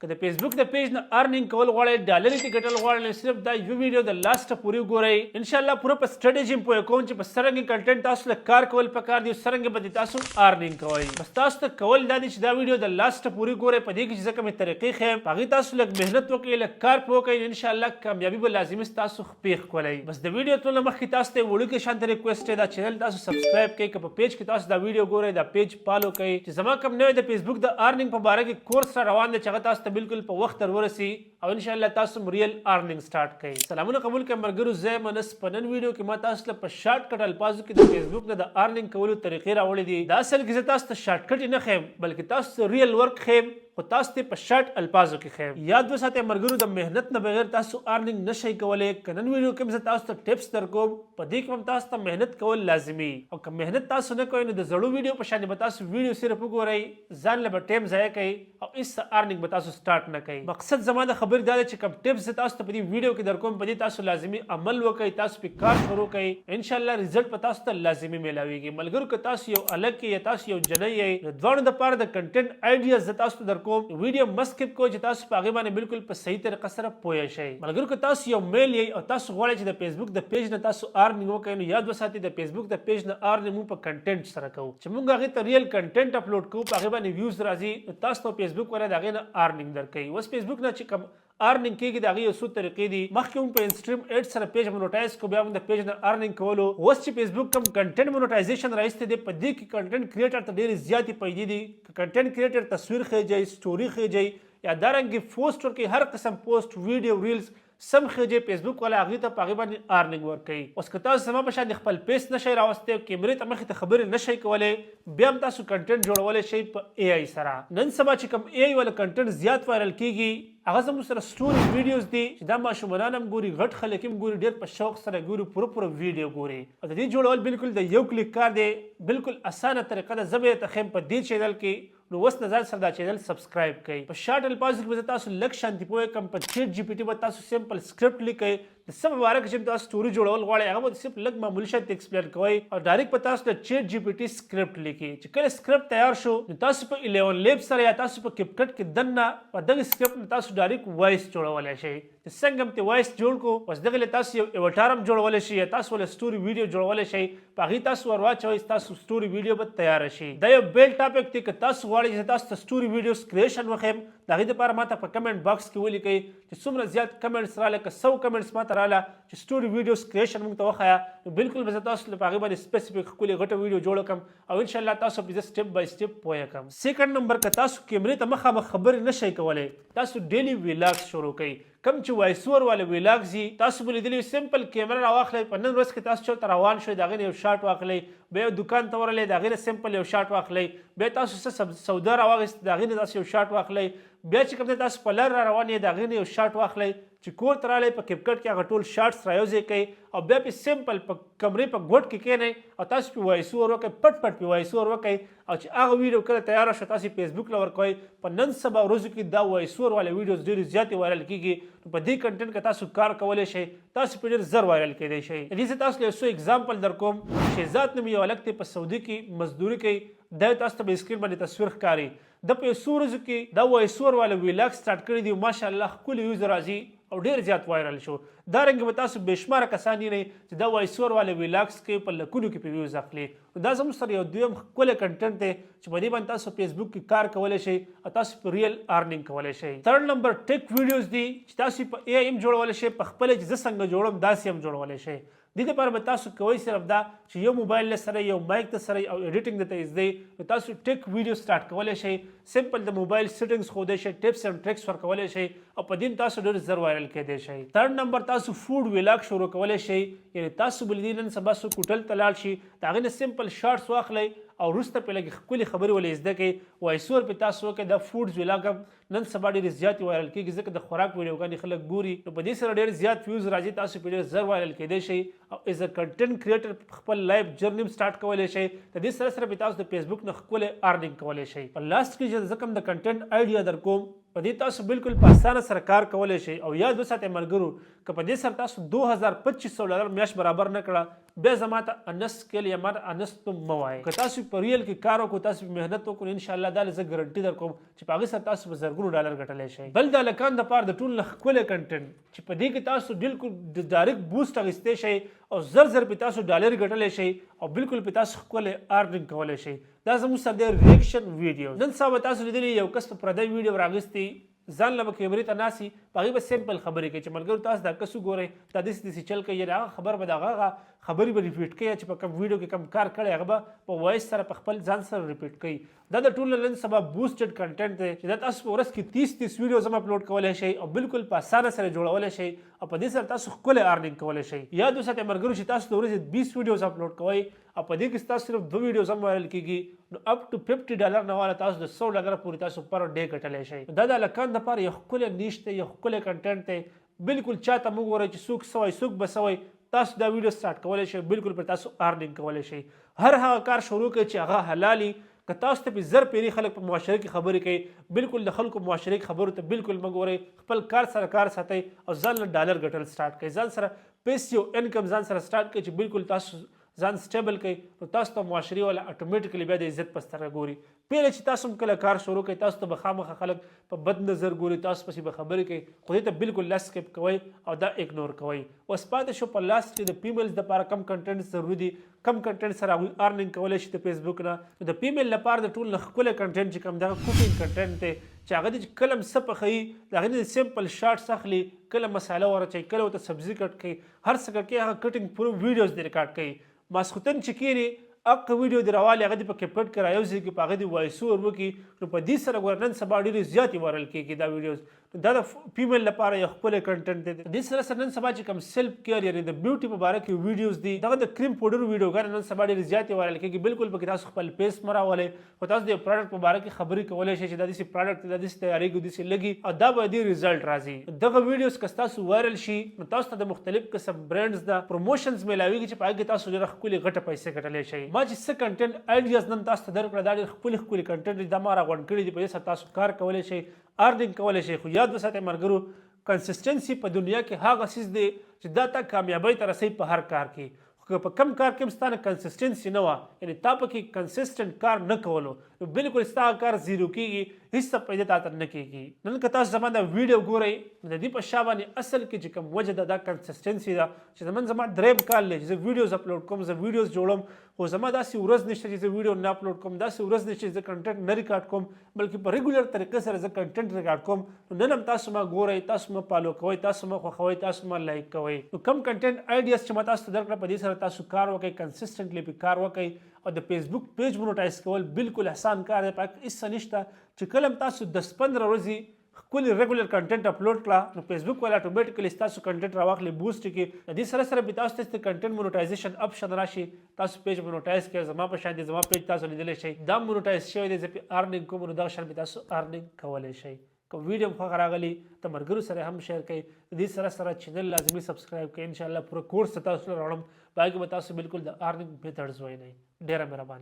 که د فیسبوک د پیج نه ارنینګ کول غواړئ ډالرې ته ګټل غواړئ صرف دا یو ویډیو د لاسته پورې وګورئ ان شاء الله پوره په سټریټجي پوهه کوم چې په څرنګه کنټینټ تاسو له کار کول پکار دي څرنګه به تاسو ارنینګ کوئ بس تاسو ته کول دا دي چې دا ویډیو د لاسته پورې ګورئ په دې کې چې کومې طریقې ښیم په هغې تاسو لږ محنت وکړئ لږ کار پوه کوئ ان شاء الله کامیابي به لازمي تاسو خپې ښکولئ بس د ویډیو تلو مخکې تاسو ته وړوکی شانته ریکویسټ دی دا چینل تاسو سبسکرایب کړئ که په پیج کې تاسو دا ویډیو ګورئ دا پیج فالو کړئ چې زما کوم نوی د فیسبوک د ارنینګ په باره کې کورس را روان دی چې هغه تاسو ته بالکل په وخت ورسي او ان شاء الله تاسو ریل ارنینګ سٹارټ کړئ سلامونه قبول کړئ مرګرو زه منس په نن ویډیو کې ما تاسو ته په شارټ کټ الفاظو کې د فیسبوک نه د ارنینګ کولو طریقې راوړې دي دا اصل کې زه تاسو ته شارټ کټ نه ښیم بلکې تاسو ته ریل ورک ښیم خو تاسو ته په شارټ الفاظو کې ښیم یاد وساتئ مرګرو د محنت نه بغیر تاسو ارنینګ نشئ کولی که نن ویډیو کې زه تاسو ته ټپس درکوم په دې کې هم تاسو ته محنت کول لازمي او که محنت تاسو نه کوئ نو د زړو ویډیو په شان به تاسو ویډیو صرف وګورئ ځان له به ټایم ضایع کوئ او هېڅ ارنینګ به تاسو سټارټ نه کوئ مقصد زما د خبرې دا دی چې کوم ټپس زه تاسو ته په دې ویډیو کې درکوم په دې تاسو لازمي عمل وکړئ تاسو پرې کار شروع کړئ انشاءالله رزلټ به تاسو ته لازمي میلاویږي ملګرو که تاسو یو الګ کې یا تاسو یو جنۍ یئ نو دواړو دپاره د کنټینټ آیډیاز زه تاسو ته درکوم ویډیو مه سکپ کوئ چې تاسو په هغې باندې بالکل په صحیح طریقه سره پوه شئ ملګرو که تاسو یو میل یئ او تاسو غواړئ چې د فیسبوک د پیج نه تاسو ارنینګ وکړئ نو یاد وساتئ د فیسبوک د پیج نه ارنینګ موږ په کنټینټ سره کوو چې موږ هغې ته ریل کنټینټ اپلوډ کوو په هغې باندې ویوز راځي نو تاسو ته فیسبوک والا د هغې نه ارنینګ درکوي اوس فیسبوک نه چې کوم ارنینګ کېږي د هغې یو څو طریقې دي مخکې موږ په انسټریم ایډ سره پیج مونوټایز کړو بیا موږ د پیج نه ارنینګ کولو اوس چې فیسبوک کوم کنټینټ مونوټایزیشن راایستی دی په دې کې کنټینټ کریټر ته ډېرې زیاتې پیدې دي که کنټینټ کریټر تصویر خیجئ سټوري خیجئ یا دارنګې پوسټ ورکوي هر قسم پوسټ ویډیو ریلز سم خیجئ فیسبوک والا هغې ته په هغې باندې ارنینګ ورکوي اوس که تاسو زما په شان خپل پیس نشئ راوستی کیمرې ته مخې ته خبرې نشئ کولی بیا هم تاسو کنټینټ جوړولی شئ په اے آی سره نن سبا چې کوم اے آی والا کنټینټ زیات وایرل کېږي هغه زموږ سره سټوري ویډیوز دي چې دا ماشومان هم ګوري غټ خلک هم ګوري ډېر په شوق سره ګوري پوره ویډیو ګوري او د دې جوړول بالکل د یو کلیک کار دی بالکل اسانه طریقه ده زه به یې ته ښیم په دې چینل کې نو اوس د ځان سره دا چینل سبسکرایب کړئ په شارټ الفاظو کې به زه تاسو لږ شانتي پوه کړم په چیټ جی پی ټي به تاسو سمپل سکرپټ لیکئ د څه په باره کې چې تاسو سټوري جوړول غواړئ هغه به صرف لږ معمولي شانتې ایکسپلین کوئ او ډایرکټ به تاسو د چیټ جی پی ټي سکرپټ لیکي چې کله سکرپټ تیار شو نو تاسو په 11 لیب سره یا تاسو په کپ کټ کې دننه په دغه سکرپټ نه تاسو ډایرکټ وایس جوړولی شئ چې څنګه هم ته وایس جوړ کړو اوس دغه له تاسو یو ایوټار هم جوړولی شئ یا تاسو له سټوري ویډیو جوړولی شئ په هغې تاسو ور واچوئ تاسو سټوري ویډیو به تیاره شي دا یو بیل ټاپک دی که تاسو غواړئ چې تاسو ته سټوري ویډیوز کریشن وښیم د هغې دپاره ما ته په کمنټ باکس کې ولیکئ چې څومره زیات کمنټس راغله که 100 کمنټس ما ته راغله چې سټوري ویډیوز کریشن موږ ته وښایه نو بالکل به زه تاسو له په هغې باندې سپیسیفیک ښکلې غټه ویډیو جوړه کړم او انشاءالله تاسو پرې زه سټپ بای سټپ پوه کړم سیکنډ نمبر که تاسو کیمرې ته مخامخ خبرې نشئ کولی تاسو ډیلی ویلاګز شروع کوئ کم چې وایس اوور والا ویلاګز دي تاسو به لیدلي سمپل کیمره راواخلئ په نن ورځ کې تاسو چېرته روان شئ د هغې نه یو شاټ واخلئ بیا یو دوکان ته ورغلئ د هغې نه سمپل یو شاټ واخلئ بیا تاسو څه سودا راواخیست د هغې نه تاسو یو شاټ واخلئ بیا چې کوم دی تاسو په لر را روان یې د هغې نه یو شاټ واخلئ چې کور ته راغلی په کپ کټ کې هغه ټول شارټس رایوځای کوئ او بیا پې سمپل په کمرې په ګوټ کې کښېنئ او تاسو پې وایس اوور وکړئ پټ پې وایس اوور وکړئ او چې هغه ویډیو کله تیاره شوه تاسو فیسبوک له ورکوئ په نن سبا ورځو کې دا وایس اوور والا ویډیوز ډېرې زیاتې وایرل کېږي نو په دې کنټینټ کې تاسو کار کولی شئ تاسو پې ډېر زر وایرل کېدی شئ د دې زه تاسو له یو څو اګزامپل در کوم شهزاد نوم یو هلک دی په سعودي کې مزدوري کوي دا تاسو ته به سکرین باندې تصویر ښکاري د په یو څو ورځو کې دا وایس اوور والا ویلاګ سټارټ کړی دی ماشاءالله ښکلي ویوز راځي او ډېر زیات وایرل شو دارنګې به تاسو بېشماره کسان یې چې دا وایس اوور والا ویلاګز کوي په لکونو کې پې ویوز اخلي نو دا زموږ سره یو دویم ښکلی کنټینټ دی چې په دې باندې تاسو فیسبوک کې کار کولی شئ او تاسو په ریل ارنینګ کولی شئ تھرډ نمبر ټیک ویډیوز دي چې تاسو په اے آی هم جوړولی شئ په خپله چې زه څنګه جوړم داسې هم جوړولی شئ دې لپاره به تاسو کوئ صرف دا چې یو موبایل له سره یو مایک ته سره او ایډیټینګ درته زده نو تاسو ټیک ویډیو سټارټ کولی شئ سمپل د موبایل سیټنګز ښودی شئ ټپس اینډ ټریکس ورکولی شئ او په دې تاسو ډېر زر وایرل کېدی شئ تھرډ نمبر تاسو فوډ ویلاګ شروع کولی شئ یعنې تاسو به لیدي نن سبا څوک هوټل ته لاړ شي د هغې نه سمپل شارټس واخلئ او وروسته پرې لږې ښکلې خبرې ولې زده کړئ وایس اوور پرې تاسو وکړئ دا فوډز ویلاګ هم نن سبا ډېرې زیاتې وایرل کېږي ځکه د خوراک ویډیوګانې خلک ګوري نو په دې سره ډېر زیات ویوز راځي تاسو پرې ډېر زر وایرل کېدی شئ او ایز ا کنټینټ کریټر خپل لایف جرني هم سټارټ کولی شئ د دې سره سره پرې تاسو د فیسبوک نه ښکلی ارنینګ کولی شئ په لاست کې چې زه کوم د کنټینټ آیډیا در کوم په دې تاسو بالکل په اسانه سره کار کولی شئ او یاد وساتئ ملګرو که په دې سره تاسو $2500 میاشت برابر نه کړه بیا زما ته انست کیل یا ماته انست مه وایئ. که تاسو په ریل کې کار وکړو تاسو محنت وکړو انشاءالله دا زه ګارنټي درکوم چې په هغې سره تاسو به زرګونو ډالر ګټلی شئ. بل د هلکانو دپاره د ټولو نه ښکلی کنټنټ چې په دې کې تاسو بالکل د ډایرکټ بوسټ اخیستی شئ او زر پې تاسو ډالر ګټلی شئ او بالکل پې تاسو ښکلی ارننګ کولی شئ. دا زموږ سره دی ریاکشن ویډیو. نن سبا به تاسو لیدلی یو کس په پردی ویډیو راغستی ځان له به کیمرې ته ناسي په هغې به سمپل خبرې کوي چې ملګرو تاسو دا کس وګورئ دا داسې چل کوي یعنې هغه خبر به د هغه خبرې به ریپیټ کوي چې په کوم ویډیو کې کوم کار کړی هغه به په وایس سره په خپل ځان سره ریپیټ کوي. دا د ټول نن سبا بوسټډ کنټنټ دی چې دا تاسو په ورځ کې 30 ویډیوز هم اپلوډ کولی شئ او بالکل په اسانه سره جوړولی شئ او په دې سره تاسو ښکلی ارننګ کولی شئ. یاد وساتئ ملګرو چې تاسو د ورځې 20 ویډیوز اپلوډ کوئ او په دې کې تاسو صرف 2 ویډیوز هم وایرل کېږي نو اپ ټو $50 نه والا تاسو د $100 پورې تاسو پر ډے ګټلی شئ. دا د هلکانو دپاره یو ښکلی نیش دی یو ښکلی کنټنټ دی. بالکل چاته مه ګورئ چې څوک څه وایي څوک به څه وایي تاسو دا ویډیو سټارټ کولی شئ بالکل پر تاسو ارننګ کولی شئ. هر هغه کار شروع کړئ چې هغه حلالي که تاسو ته پې زر پیري خلک په معاشره کې خبرې کوي بالکل د خلکو معاشرې کې خبرو ته بالکل مه ګورئ. خپل کار سره کار ساتئ او ځان له ډالر ګټل سټارټ کړئ. ځان سره پیسې او انکم ځان سره سټارټ کړئ چې بالکل تاسو ځان سټیبل کوي نو تاسو ته معاشرې والا اټومیټیکلی بیا د عزت په سترګه ګوري. پیله چې تاسو هم کله کار شروع کوئ تاسو ته به خامخا خلک په بد نظر ګوري تاسو پسې به خبرې کوي خو دې ته بالکل لا سکپ کوئ او دا اګنور کوئ. اوس پاتې شو په لاست چې د فیمیلز دپاره کم کنټنټ ضروري دي کم کنټنټ سره هغوی ارننګ کولی شي د فیسبوک نه. نو د فیمیل لپاره د ټول نه ښکلی کنټنټ چې کوم دغه کوکینګ کنټنټ دی چې هغه دې چې کله هم څه پخوي د هغې نه سمپل شارټس اخلي کله مساله ورچوي کله ورته سبزي کټ کوي هر څه کټ کوي هغه کټینګ پوره ویډیوز دې ریکارډ کوي. ماسخوتن چې کېني اقه ویډیو دې راوالي هغه دې په کیپکټ کې رایوځي کې په هغه دې وایس اوور وکړي نو په دې سره ګوره نن سبا ډېرې زیاتې وایرل کېږي دا ویډیوز. دا د فیمیل لپاره یو ښکلی کنټنټ دی. دې سره سره نن سبا چې کوم سیلف کیر یعنې د بیوټي په باره کې ویډیوز دي دغه د کریم پوډر ویډیوګانې نن سبا ډېرې زیاتې وایرل کېږي بالکل پکې تاسو خپل فیس مه راولئ خو تاسو د یو پروډکټ په باره کې خبرې کولی شئ چې دا داسې پروډکټ دی دا داسې تیارېږي داسې لګي او دا به دې ریزلټ راځي. دغه ویډیوز که ستاسو وایرل شي نو تاسو ته د مختلف قسم برانډز د پروموشنز میلاویږي چې په هغې کې تاسو ډېره ښکلې غټه پیسې ګټلی شئ. ما چې څه کنټنټ آیډیاز نن تاسو ته درکړه دا ډېر ښکلي کنټنټ دي دا ما راغونډ کړي دي په دې سره تاسو کار کولی شئ ارننګ کولی شئ. خو یاد وساتئ ملګرو کنسسټنسي په دنیا کې هغه څیز دی چې دا تا کامیابۍ ته رسوي په هر کار کې. خو په کم کار کې هم ستا نه کنسسټنسي نه وه یعنې تا پکې کنسسټنټ کار نه کولو نو بالکل ستا کار زیرو کېږي هېڅ څه پیدا تا ته نه کېږي. نن که تاسو زما دا ویډیو ګورئ نو د دې په شا باندې اصل کې چې کوم وجه ده دا کنسسټنسي ده چې زما درېیم کال دی چې زه ویډیوز اپلوډ کوم زه ویډیوز جوړم خو زما داسې ورځ نشته چې زه ویډیو نه اپلوډ کوم داسې ورځ نشته چې زه کنټنټ نه ریکارډ کوم بلکې په ریګولر طریقې سره زه کنټنټ ریکارډ کوم. نو نن هم تاسو ما ګورئ تاسو ما فالو کوئ تاسو ما خوښوئ تاسو ما لایک کوئ. نو کم کنټنټ آیډیاز چې ما تاسو ته درکړه په دې سره تاسو کار وکړئ کنسسټنټلی پې کار وکړئ او د فیسبوک پیج مونوټایز کول بالکل احسان کار دی په هېڅ څه نشته چې کله هم تاسو 10-15 ورځې ښکلي ریګولر کنټنټ اپلوډ کړه نو فیسبوک والا اټومیټیکلی ستاسو کنټنټ راواخلي بوسټ کړي. د دې سره سره بیا تاسو ته کنټنټ مونوټایزیشن اپشن راشي تاسو پیج مونوټایز کړئ زما په شان دی زما پیج تاسو لیدلی شئ دا مونوټایز شوی دی زه پې ارننګ کوم نو دغه شان بیا تاسو ارننګ کولی شئ. که ویډیو خوښ راغلی د ملګرو سره هم شیر کړئ. د دې سره سره چینل لازمي سبسکرایب کړئ انشاءالله پوره کورس ته تاسو راوړم په هغې کې به تاسو بالکل د ارننګ میتډز وینئ. ډېره مهرباني.